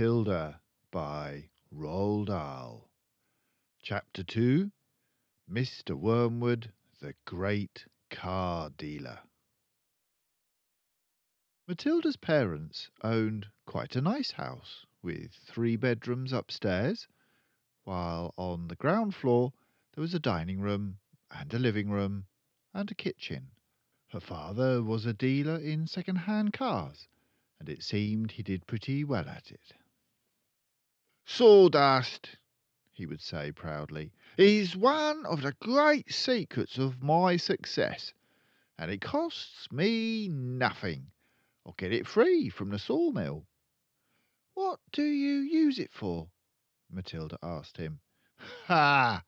Matilda by Roald Dahl. Chapter 2. Mr. Wormwood, the Great Car Dealer. Matilda's parents owned quite a nice house with 3 bedrooms upstairs, while on the ground floor there was a dining room and a living room and a kitchen. Her father was a dealer in second-hand cars, and it seemed he did pretty well at it. "Sawdust," he would say proudly, "is one of the great secrets of my success, and it costs me nothing. I get it free from the sawmill." "What do you use it for?" Matilda asked him. "Ha!"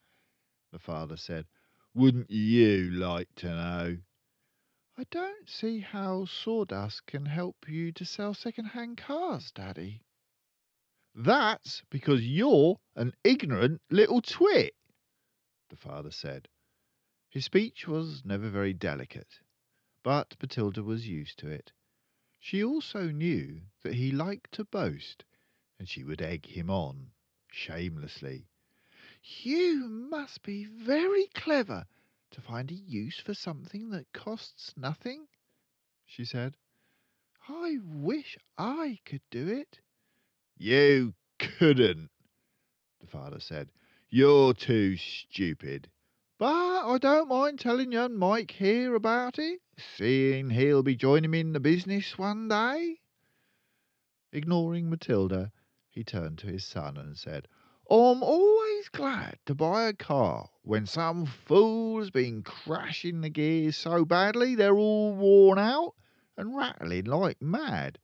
the father said. "Wouldn't you like to know?" "I don't see how sawdust can help you to sell second-hand cars, Daddy." "That's because you're an ignorant little twit," the father said. His speech was never very delicate, but Matilda was used to it. She also knew that he liked to boast, and she would egg him on shamelessly. "You must be very clever to find a use for something that costs nothing," she said. "I wish I could do it." "You couldn't," the father said. "You're too stupid. But I don't mind telling young Mike here about it, seeing he'll be joining me in the business one day." Ignoring Matilda, he turned to his son and said, "I'm always glad to buy a car when some fool has been crashing the gears so badly they're all worn out and rattling like mad.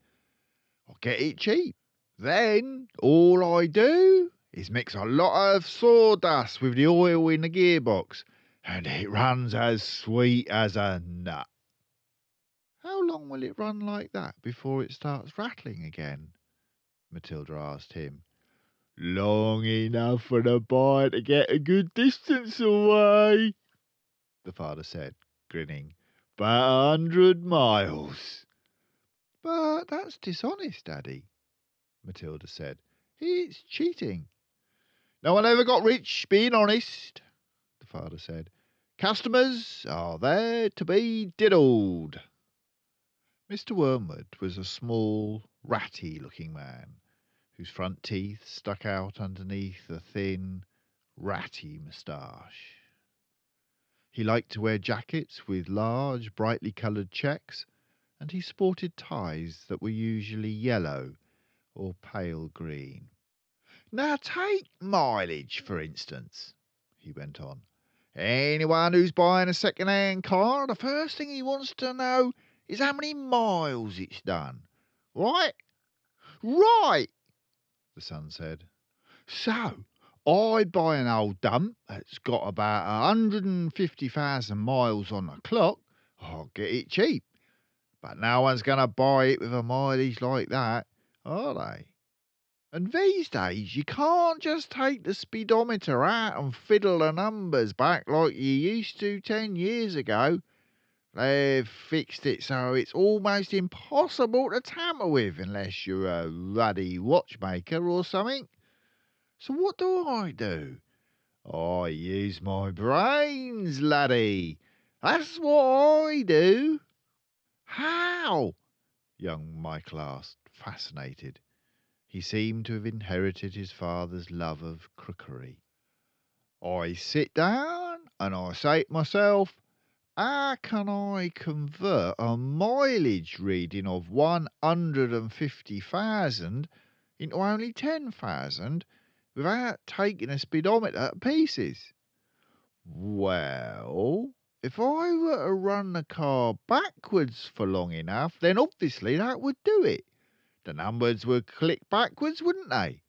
I get it cheap. Then all I do is mix a lot of sawdust with the oil in the gearbox, and it runs as sweet as a nut." "How long will it run like that before it starts rattling again?" Matilda asked him. "Long enough for the boy to get a good distance away," the father said, grinning. "'Bout 100 miles. "But that's dishonest, Daddy," Matilda said. "It's cheating." "No one ever got rich being honest," the father said. "Customers are there to be diddled." Mr. Wormwood was a small, ratty-looking man, whose front teeth stuck out underneath a thin, ratty moustache. He liked to wear jackets with large, brightly coloured checks, and he sported ties that were usually yellow or pale green. "Now take mileage, for instance," he went on. "Anyone who's buying a second-hand car, the first thing he wants to know is how many miles it's done. Right?" "Right," the son said. "So I buy an old dump that's got about 150,000 miles on the clock. I'll get it cheap. But no one's going to buy it with a mileage like that, are they? And these days you can't just take the speedometer out and fiddle the numbers back like you used to 10 years ago. They've fixed it so it's almost impossible to tamper with unless you're a ruddy watchmaker or something. So what do? I use my brains, laddie. That's what I do." "How?" young Michael asked, fascinated. He seemed to have inherited his father's love of crookery. "I sit down and I say to myself, how can I convert a mileage reading of 150,000 into only 10,000 without taking a speedometer to pieces? Well, if I were to run the car backwards for long enough, then obviously that would do it. The numbers would click backwards, wouldn't they?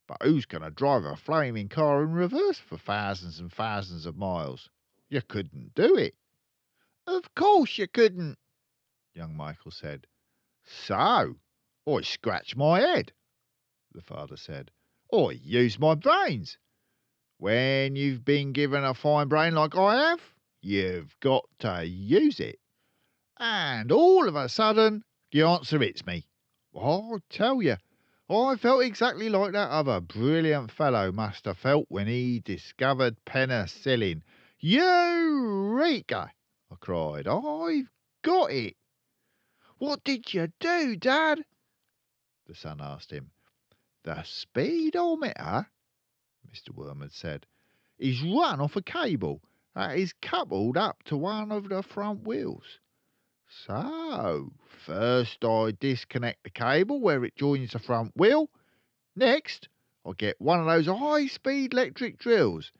But who's going to drive a flaming car in reverse for thousands and thousands of miles? You couldn't do it." "Of course you couldn't," young Michael said. "So I scratch my head," the father said. "I use my brains. When you've been given a fine brain like I have, you've got to use it. And all of a sudden, the answer hits me. I tell you, I felt exactly like that other brilliant fellow must have felt when he discovered penicillin. Eureka! I cried. I've got it. What did you do, Dad? The son asked him. The speedometer, Mr. Wormwood said, is run off a cable that is coupled up to one of the front wheels. So, first I disconnect the cable where it joins the front wheel. Next, I get one of those high-speed electric drills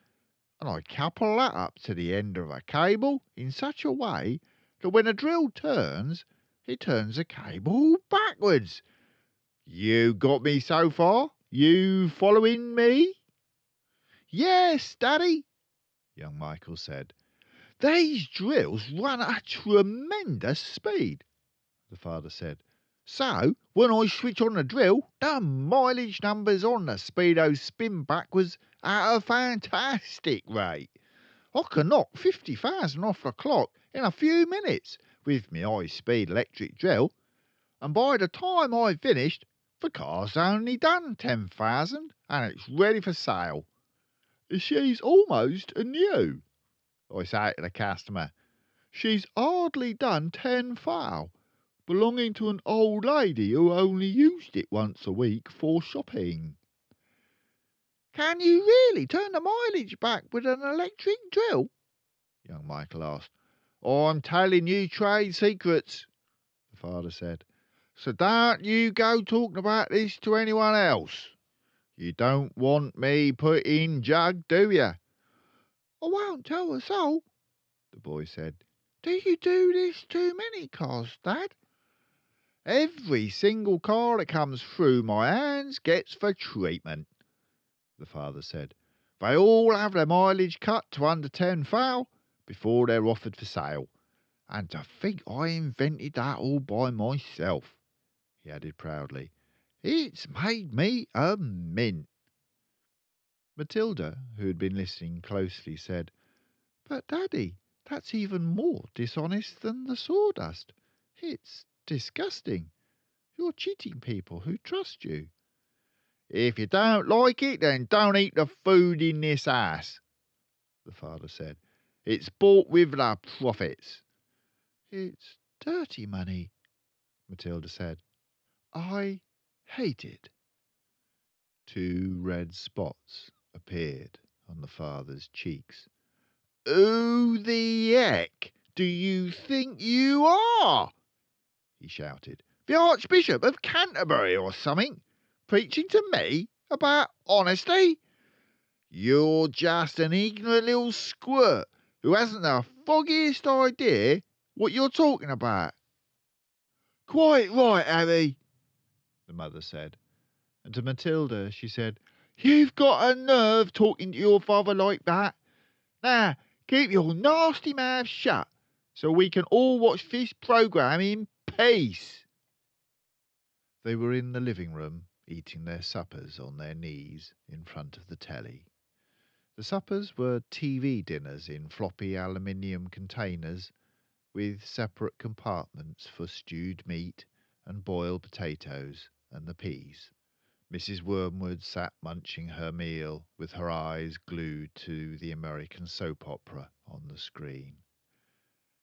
and I couple that up to the end of a cable in such a way that when a drill turns, it turns the cable backwards. You got me so far? You following me? Yes, Daddy, young Michael said. These drills run at a tremendous speed, the father said. So, when I switch on the drill, the mileage numbers on the speedo spin backwards at a fantastic rate. I can knock 50,000 off the clock in a few minutes with my high-speed electric drill, and by the time I've finished, the car's only done 10,000 and it's ready for sale. She's almost new, I say to the customer. She's hardly done 10 thou, belonging to an old lady who only used it once a week for shopping. Can you really turn the mileage back with an electric drill? Young Michael asked. I'm telling you trade secrets, the father said. So don't you go talking about this to anyone else. You don't want me put in jug, do you? I won't tell a soul, the boy said. Do you do this to many cars, Dad? Every single car that comes through my hands gets the treatment, the father said. They all have their mileage cut to under 10 thou before they're offered for sale. And to think I invented that all by myself, he added proudly. It's made me a mint. Matilda, who had been listening closely, said, But, Daddy, that's even more dishonest than the sawdust. It's disgusting. You're cheating people who trust you. If you don't like it, then don't eat the food in this house, the father said. It's bought with the profits. It's dirty money, Matilda said. I hate it. 2 red spots appeared on the father's cheeks. Who the heck do you think you are? He shouted. The Archbishop of Canterbury or something? Preaching to me about honesty? You're just an ignorant little squirt who hasn't the foggiest idea what you're talking about. Quite right, Harry, the mother said. And to Matilda she said, You've got a nerve talking to your father like that. Now, keep your nasty mouth shut so we can all watch this programme in peace. They were in the living room, eating their suppers on their knees in front of the telly. The suppers were TV dinners in floppy aluminium containers with separate compartments for stewed meat and boiled potatoes and the peas. Mrs. Wormwood sat munching her meal with her eyes glued to the American soap opera on the screen.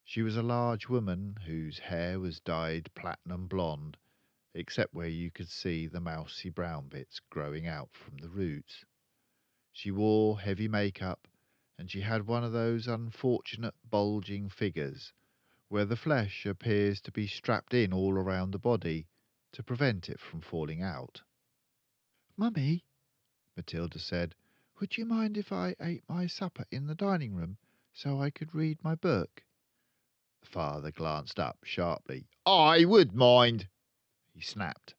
She was a large woman whose hair was dyed platinum blonde, except where you could see the mousy brown bits growing out from the roots. She wore heavy makeup, and she had one of those unfortunate bulging figures where the flesh appears to be strapped in all around the body to prevent it from falling out. Mummy, Matilda said, would you mind if I ate my supper in the dining room so I could read my book? The father glanced up sharply. I would mind, he snapped.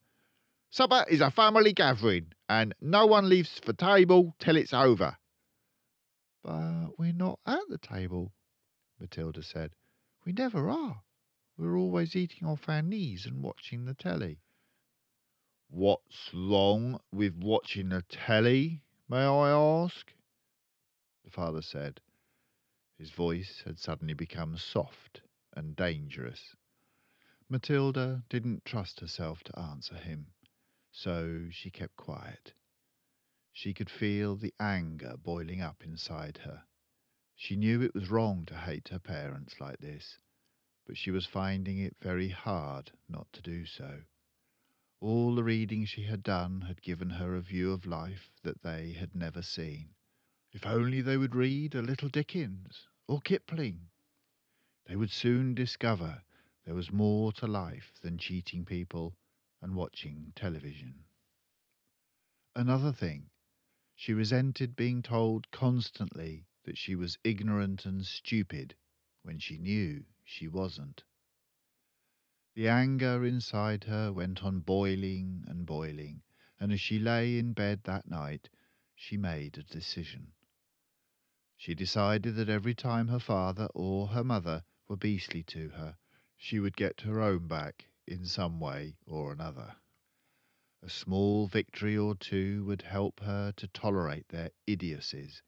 Supper is a family gathering, and no one leaves the table till it's over. But we're not at the table, Matilda said. We never are. We're always eating off our knees and watching the telly. What's wrong with watching the telly, may I ask? The father said. His voice had suddenly become soft and dangerous. Matilda didn't trust herself to answer him, So she kept quiet. She could feel the anger boiling up inside her. She knew it was wrong to hate her parents like this, but she was finding it very hard not to do so. All the reading she had done had given her a view of life that they had never seen. If only they would read a little Dickens or Kipling, they would soon discover there was more to life than cheating people and watching television. Another thing, she resented being told constantly that she was ignorant and stupid when she knew she wasn't. The anger inside her went on boiling and boiling, and as she lay in bed that night, she made a decision. She decided that every time her father or her mother were beastly to her, she would get her own back in some way or another. A small victory or two would help her to tolerate their idiocies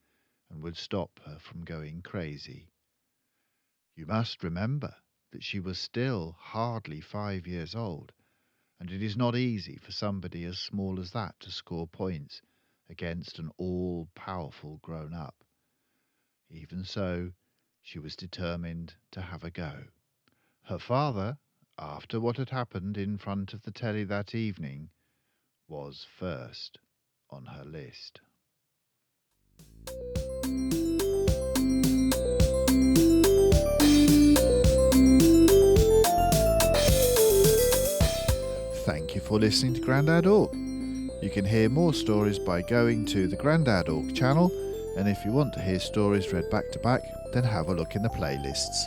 and would stop her from going crazy. You must remember that she was still hardly 5 years old, and it is not easy for somebody as small as that to score points against an all-powerful grown-up. Even so, she was determined to have a go. Her father, after what had happened in front of the telly that evening, was first on her list. Thank you for listening to Grandad Ork. You can hear more stories by going to the Grandad Ork channel, and if you want to hear stories read back to back, then have a look in the playlists.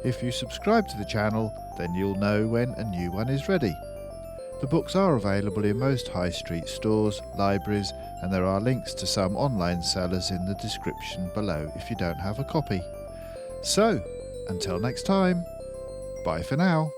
If you subscribe to the channel, then you'll know when a new one is ready. The books are available in most high street stores, libraries, and there are links to some online sellers in the description below if you don't have a copy. So, until next time, bye for now.